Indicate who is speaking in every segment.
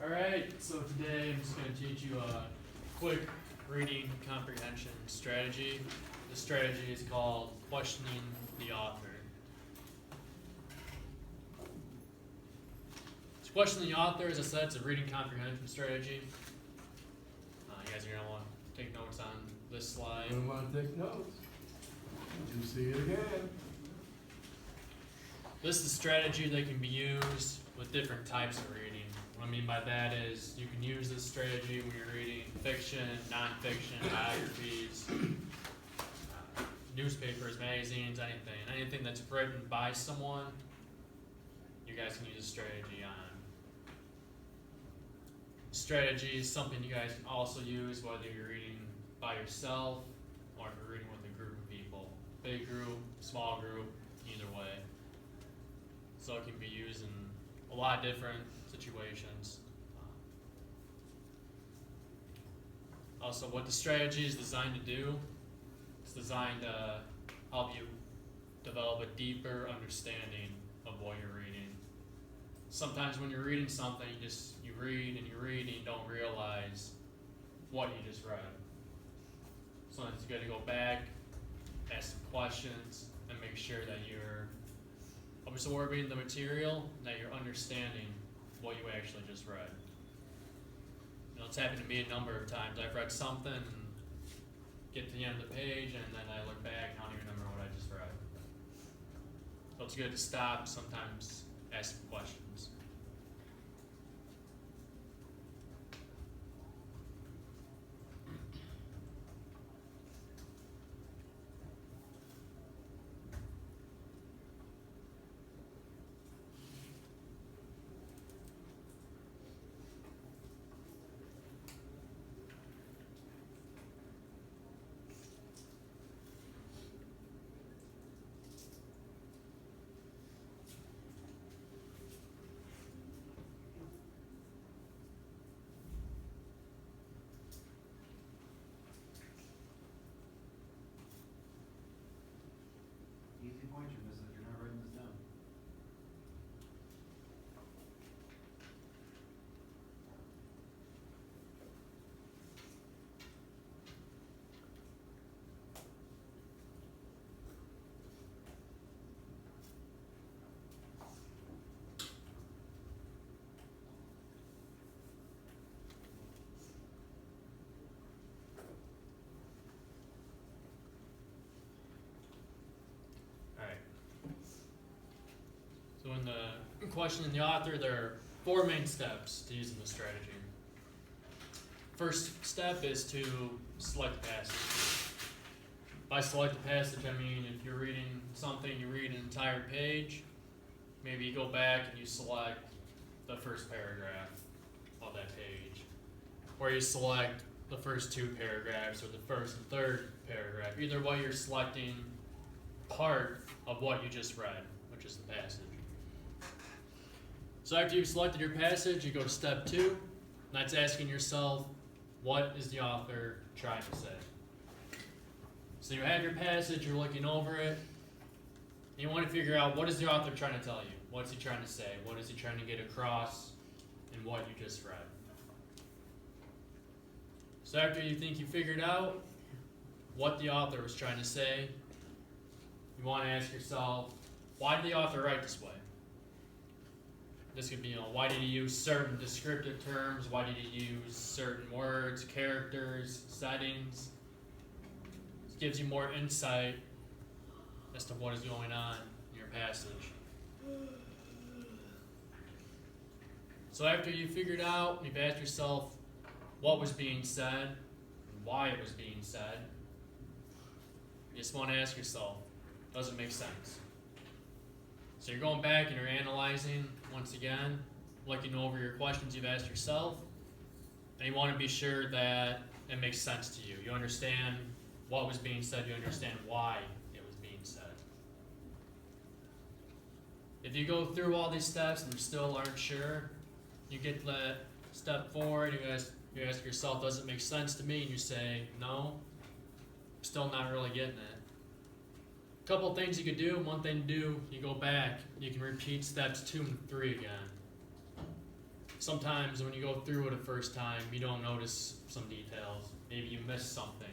Speaker 1: Alright, so today I'm just going to teach you a quick reading comprehension strategy. The strategy is called questioning the author. So questioning the author, as I said, it's a reading comprehension strategy. You guys are going to want to take notes on this slide.
Speaker 2: You want to take notes? You see it again.
Speaker 1: This is a strategy that can be used with different types of reading. What I mean by that is you can use this strategy when you're reading fiction, nonfiction, biographies, newspapers, magazines, anything that's written by someone, you guys can use this strategy on. Strategy is something you guys can also use whether you're reading by yourself or if you're reading with a group of people. Big group, small group, either way. So it can be used in a lot of different situations. Also, what the strategy is designed to do, it's designed to help you develop a deeper understanding of what you're reading. Sometimes when you're reading something, you read and you don't realize what you just read. Sometimes you got to go back, ask some questions, and make sure that you're absorbing the material, that you're understanding what you actually just read. It's happened to me a number of times. I've read something and get to the end of the page and then I look back and I don't even remember what I just read. So it's good to stop, sometimes ask some questions.
Speaker 3: Easy point you're missing if you're not writing this down.
Speaker 1: Alright. So in the questioning the author, there are 4 main steps to using this strategy. First step is to select a passage. By select a passage, I mean if you're reading something, you read an entire page, maybe you go back and you select the first paragraph of that page. Or you select the first 2 paragraphs or the first and third paragraph. Either way, you're selecting part of what you just read, which is the passage. So after you've selected your passage, you go to step 2, and that's asking yourself, what is the author trying to say? So you have your passage, you're looking over it, and you want to figure out what is the author trying to tell you? What's he trying to say? What is he trying to get across in what you just read? So after you think you figured out what the author was trying to say, you want to ask yourself, why did the author write this way? This could be, why did he use certain descriptive terms? Why did he use certain words, characters, settings? This gives you more insight as to what is going on in your passage. So after you figured out, you've asked yourself what was being said and why it was being said, you just want to ask yourself, does it make sense? So you're going back and you're analyzing once again, looking over your questions you've asked yourself, and you want to be sure that it makes sense to you. You understand what was being said, you understand why it was being said. If you go through all these steps and you still aren't sure, you get to step 4 and you ask yourself, does it make sense to me? And you say, no, I'm still not really getting it. A couple things you could do. One thing to do, you go back, you can repeat steps 2 and 3 again. sometimes when you go through it a first time, you don't notice some details. Maybe you missed something.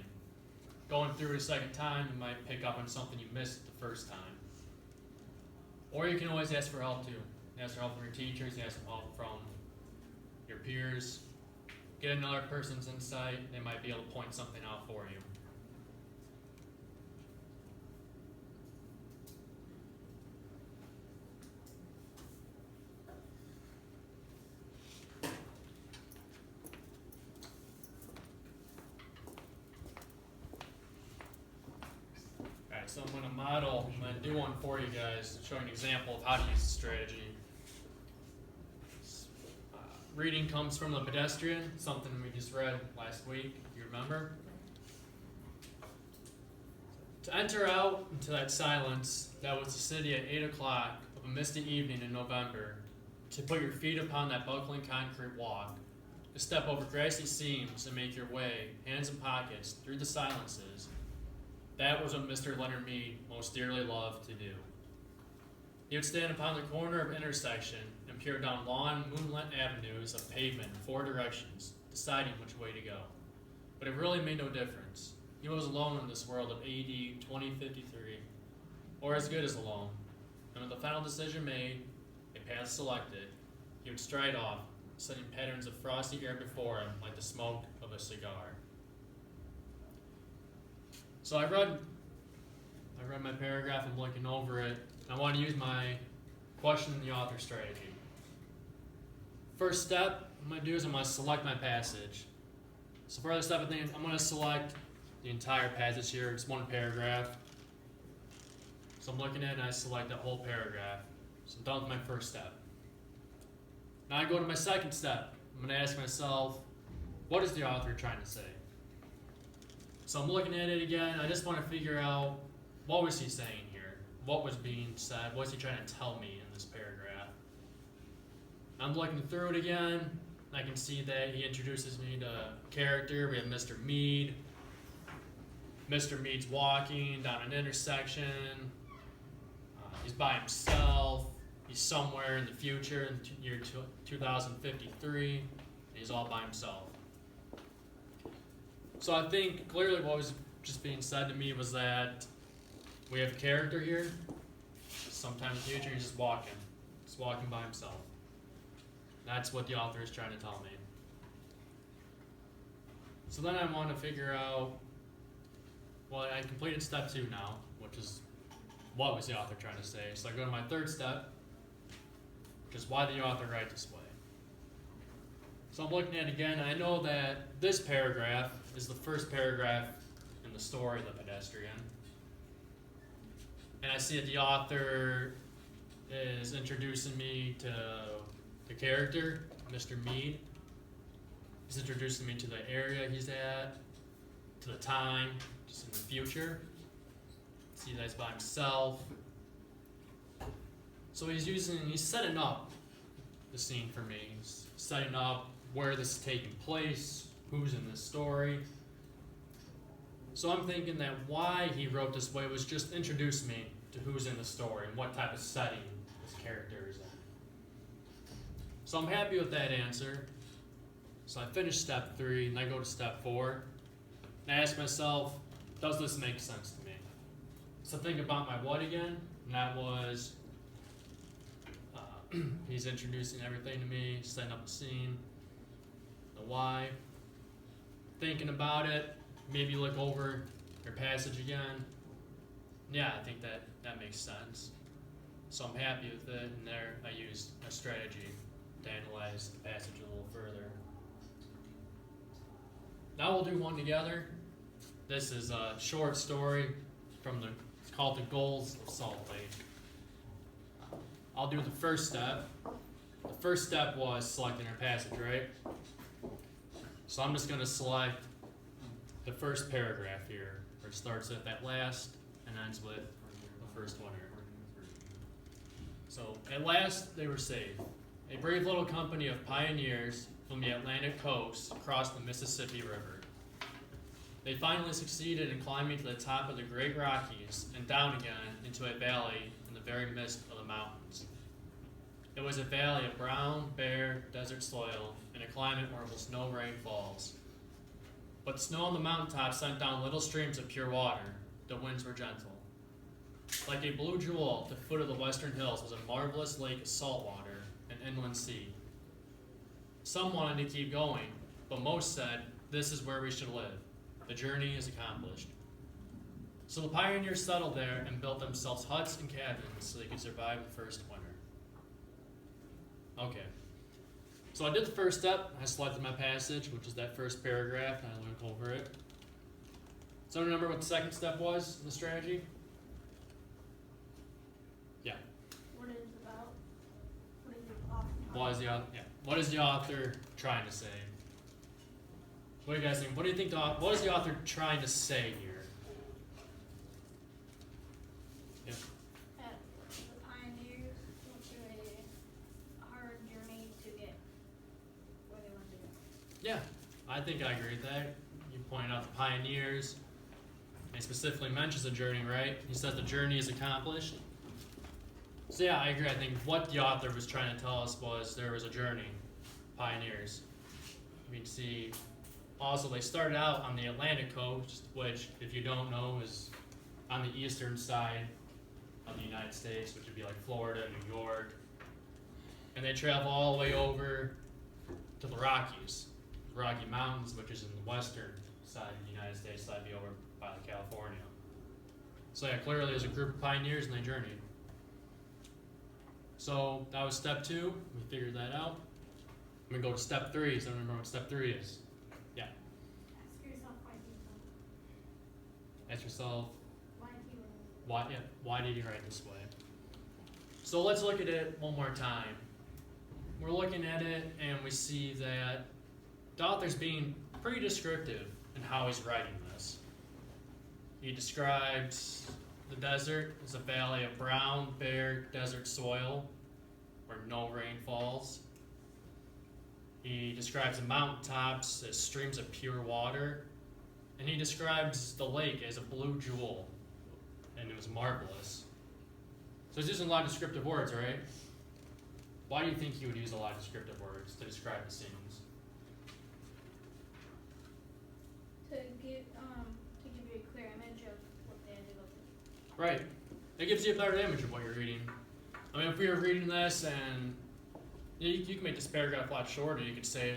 Speaker 1: Going through it a second time, you might pick up on something you missed the first time. Or you can always ask for help too. Ask for help from your teachers, ask for help from your peers. Get another person's insight, they might be able to point something out for you. Alright, so I'm gonna do one for you guys, to show you an example of how to use the strategy. Reading comes from The Pedestrian, something we just read last week, if you remember. To enter out into that silence that was the city at 8 o'clock of a misty evening in November, to put your feet upon that buckling concrete walk, to step over grassy seams and make your way, hands in pockets, through the silences, that was what Mr. Leonard Mead most dearly loved to do. He would stand upon the corner of an intersection and peer down long, moonlit avenues of pavement in 4 directions, deciding which way to go. But it really made no difference. He was alone in this world of AD 2053, or as good as alone. And with the final decision made, a path selected, he would stride off, sending patterns of frosty air before him like the smoke of a cigar. So I read my paragraph, I'm looking over it, and I want to use my question in the author strategy. First step I'm going to do is I'm going to select my passage. So for the step, I think I'm going to select the entire passage here. It's one paragraph. So I'm looking at it and I select that whole paragraph. So I'm done with my first step. Now I go to my second step. I'm going to ask myself, what is the author trying to say? So I'm looking at it again. I just want to figure out, what was he saying here? What was being said? What's he trying to tell me in this paragraph? I'm looking through it again. I can see that he introduces me to character. We have Mr. Mead. Mr. Mead's walking down an intersection. He's by himself. He's somewhere in the future, in the year 2053. He's all by himself. So I think clearly what was just being said to me was that we have a character here. Sometime in the future, he's just walking by himself. That's what the author is trying to tell me. So then I want to figure out, well, I completed step 2 now, which is what was the author trying to say. So I go to my third step, which is why the author write this way. So I'm looking at it again, and I know that this paragraph is the first paragraph in the story, The Pedestrian. And I see that the author is introducing me to the character, Mr. Mead. He's introducing me to the area he's at, to the time, just in the future. See that he's by himself. So he's setting up the scene for me. He's setting up where this is taking place, who's in this story. So I'm thinking that why he wrote this way was just introduce me to who's in the story and what type of setting this character is in. So I'm happy with that answer. So I finish step 3 and I go to step 4. And I ask myself, does this make sense to me? So think about my what again, and that was he's introducing everything to me, setting up the scene, the why. Thinking about it, maybe look over your passage again. Yeah, I think that makes sense. So I'm happy with it, and there I used a strategy to analyze the passage a little further. Now we'll do one together. This is a short story it's called The Goals of Salt Lake. I'll do the first step. The first step was selecting our passage, right? So I'm just going to select the first paragraph here, where it starts at that last and ends with the first one here. So, at last they were saved. A brave little company of pioneers from the Atlantic coast crossed the Mississippi River. They finally succeeded in climbing to the top of the Great Rockies and down again into a valley in the very midst of the mountains. It was a valley of brown, bare, desert soil in a climate where almost no rain falls. But snow on the mountaintops sent down little streams of pure water. The winds were gentle. Like a blue jewel at the foot of the western hills was a marvelous lake of salt water, an inland sea. Some wanted to keep going, but most said, this is where we should live. The journey is accomplished. So the pioneers settled there and built themselves huts and cabins so they could survive the first winter. Okay. So I did the first step. I selected my passage, which is that first paragraph, and I went over it. So remember what the second step was in the strategy? Yeah.
Speaker 4: What it's about? What is the author?
Speaker 1: What is the author trying to say? What do you guys think? What do you think? What is the author trying to say here? Yeah.
Speaker 4: That the pioneers went through a hard journey to get where they wanted to go.
Speaker 1: Yeah, I think I agree with that. You pointed out the pioneers. He specifically mentions the journey, right? He says the journey is accomplished. So yeah, I agree. I think what the author was trying to tell us was there was a journey, pioneers. We can see also they started out on the Atlantic coast, which if you don't know is on the eastern side of the United States, which would be like Florida, New York. And they travel all the way over to the Rockies, the Rocky Mountains, which is in the western side of the United States, so that'd be over by California. So yeah, clearly there's a group of pioneers and they journeyed. So that was step 2. We figured that out. I'm gonna go to step 3. So remember what step 3 is. Yeah.
Speaker 4: Ask yourself why he wrote.
Speaker 1: Ask yourself,
Speaker 4: Why he wrote.
Speaker 1: why did he write this way? So let's look at it one more time. We're looking at it and we see that the author's being pretty descriptive in how he's writing this. He describes the desert as a valley of brown, bare, desert soil where no rain falls. He describes the mountaintops as streams of pure water. And he describes the lake as a blue jewel. And it was marvelous. So he's using a lot of descriptive words, right? Why do you think he would use a lot of descriptive words to describe the scenes?
Speaker 4: To give you a clear image of what they had to go through.
Speaker 1: Right. It gives you a better image of what you're reading. I mean, if we were reading this and you can make this paragraph a lot shorter. You could say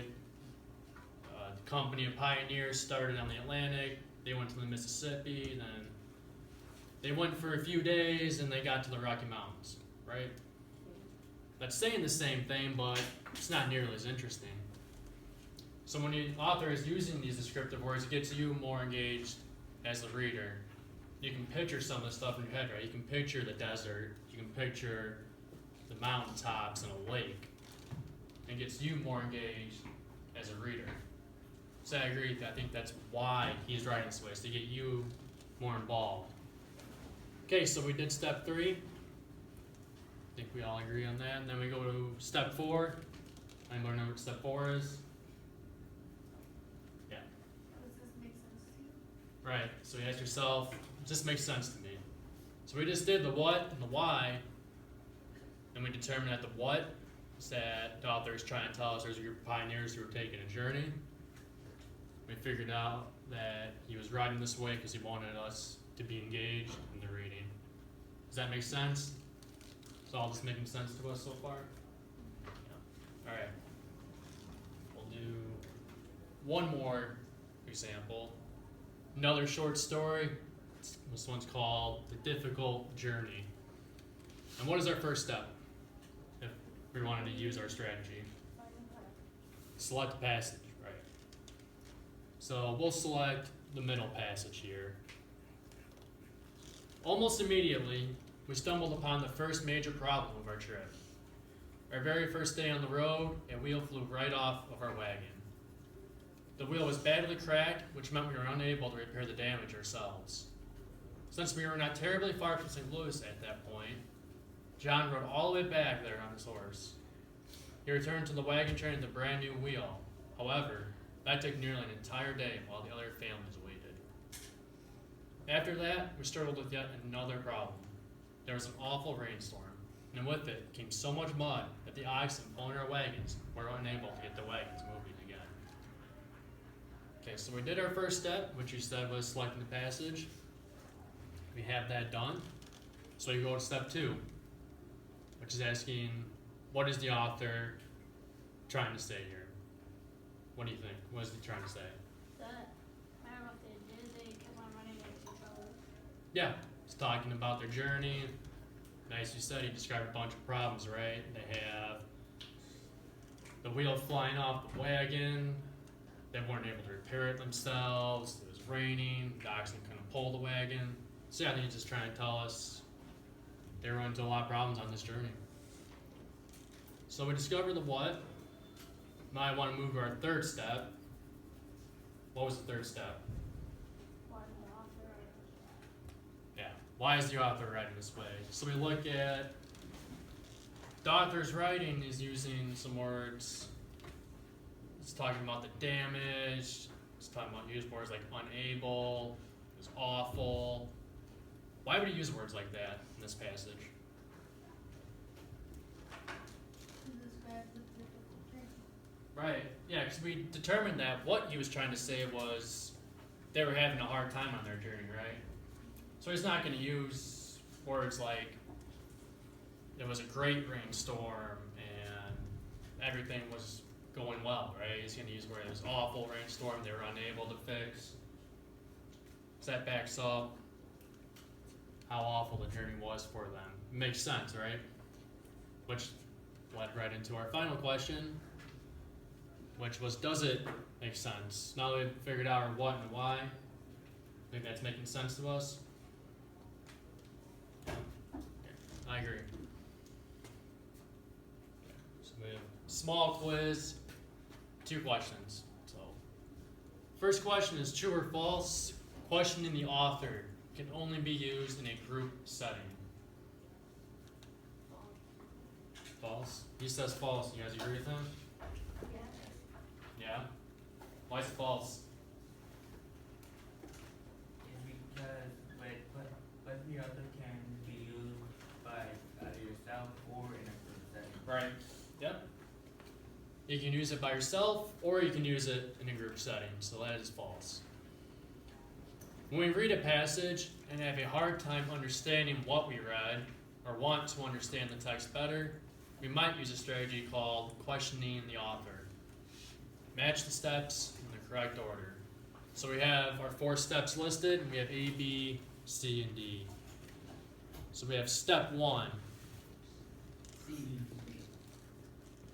Speaker 1: the company of pioneers started on the Atlantic. They went to the Mississippi. Then they went for a few days and they got to the Rocky Mountains. Right? That's saying the same thing, but it's not nearly as interesting. So when the author is using these descriptive words, it gets you more engaged as the reader. You can picture some of the stuff in your head, right? You can picture the desert, you can picture the mountaintops and a lake. And gets you more engaged as a reader. So I agree with that. I think that's why he's writing this way, is to get you more involved. Okay, so we did step 3. I think we all agree on that. And then we go to step 4. Anybody know what step 4 is? Yeah.
Speaker 4: Does this make sense to you?
Speaker 1: Right. So you ask yourself, does this make sense to me? So we just did the what and the why. And we determined that the what is that the author is trying to tell us there's a group of pioneers who were taking a journey. We figured out that he was writing this way because he wanted us to be engaged in the reading. Does that make sense? Is all this making sense to us so far? Yeah. All right. We'll do one more example. Another short story. This one's called The Difficult Journey. And what is our first step if we wanted to use our strategy? Select the passage, right? So we'll select the middle passage here. Almost immediately, we stumbled upon the first major problem of our trip. Our very first day on the road, a wheel flew right off of our wagon. The wheel was badly cracked, which meant we were unable to repair the damage ourselves. Since we were not terribly far from St. Louis at that point, John rode all the way back there on his horse. He returned to the wagon train with a brand new wheel. However, that took nearly an entire day while the other families waited. After that, we struggled with yet another problem. There was an awful rainstorm, and with it came so much mud that with the oxen pulling our wagons, we're unable to get the wagons moving again. Okay, so we did our first step, which you said was selecting the passage. We have that done. So you go to step 2, which is asking, what is the author trying to say here? What do you think? What is he trying to say?
Speaker 4: That, I don't know if they did, they kept on running into each other.
Speaker 1: Yeah, he's talking about their journey. Nice, you said he described a bunch of problems, right? They have the wheel flying off the wagon. They weren't able to repair it themselves. It was raining. The oxen couldn't pull the wagon. So yeah, I think he's just trying to tell us they run into a lot of problems on this journey. So we discovered the what. Now I want to move to our third step. What was the third step?
Speaker 4: Why did the author write this way?
Speaker 1: Yeah. Why is the author writing this way? So we look at the author's writing is using some words. It's talking about the damage. It's talking about use words like unable. It was awful. Why would he use words like that in this passage?
Speaker 4: To describe the difficult journey.
Speaker 1: Right. Yeah, because we determined that what he was trying to say was they were having a hard time on their journey, right? So he's not going to use words like it was a great rainstorm and everything was going well, right? He's going to use words it was awful rainstorm they were unable to fix. So that backs up how awful the journey was for them. Makes sense, right? Which led right into our final question, which was, does it make sense? Now that we've figured out our what and why, think that's making sense to us? Yeah, I agree. So we have a small quiz, 2 questions. So, first question is true or false? Questioning the author can only be used in a group setting. False? He says false. You guys agree with him?
Speaker 4: Yeah.
Speaker 1: Yeah? Why is it false?
Speaker 5: It's because what the author can be used by yourself or in a group setting.
Speaker 1: Right. Yep. You can use it by yourself or you can use it in a group setting, so that is false. When we read a passage and have a hard time understanding what we read or want to understand the text better, we might use a strategy called questioning the author. Match the steps in the correct order. So we have our 4 steps listed, and we have A, B, C, and D. So we have step 1.
Speaker 5: C.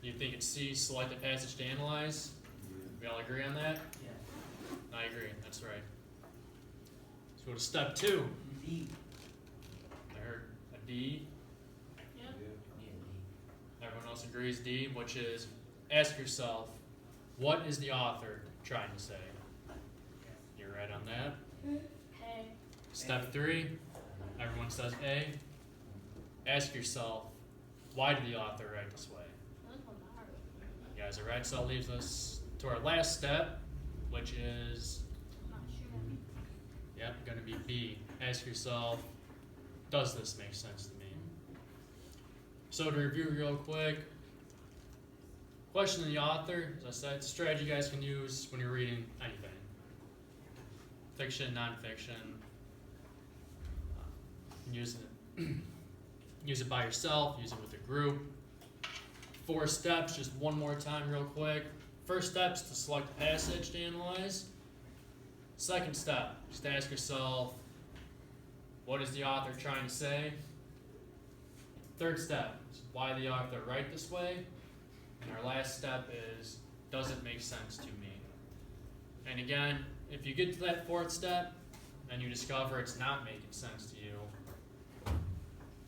Speaker 1: You think it's C, select the passage to analyze? We all agree on that?
Speaker 5: Yeah.
Speaker 1: I agree, that's right. Let's go to step 2.
Speaker 5: D.
Speaker 1: I heard a D.
Speaker 4: Yep.
Speaker 5: Yeah, D.
Speaker 1: Everyone else agrees D, which is ask yourself, what is the author trying to say? You're right on that.
Speaker 4: A.
Speaker 1: Step 3, everyone says A. Ask yourself, why did the author write this way?
Speaker 4: This one's hard.
Speaker 1: You guys are right, so that leaves us to our last step, which is,
Speaker 4: I'm not sure.
Speaker 1: going to be B. Ask yourself, does this make sense to me? So to review real quick, questioning the author, as I said, it's a strategy you guys can use when you're reading anything. Fiction, nonfiction. You can use it, use it by yourself, use it with a group. 4 steps, just one more time real quick. First step is to select a passage to analyze. Second step, just ask yourself, what is the author trying to say? Third step is why the author write this way? And our last step is, does it make sense to me? And again, if you get to that 4th step and you discover it's not making sense to you,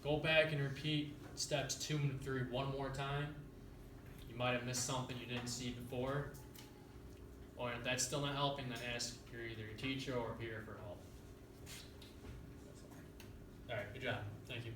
Speaker 1: go back and repeat steps 2 and 3 one more time. You might have missed something you didn't see before. Or if that's still not helping, then ask either your teacher or peer for help. Alright, good job. Thank you.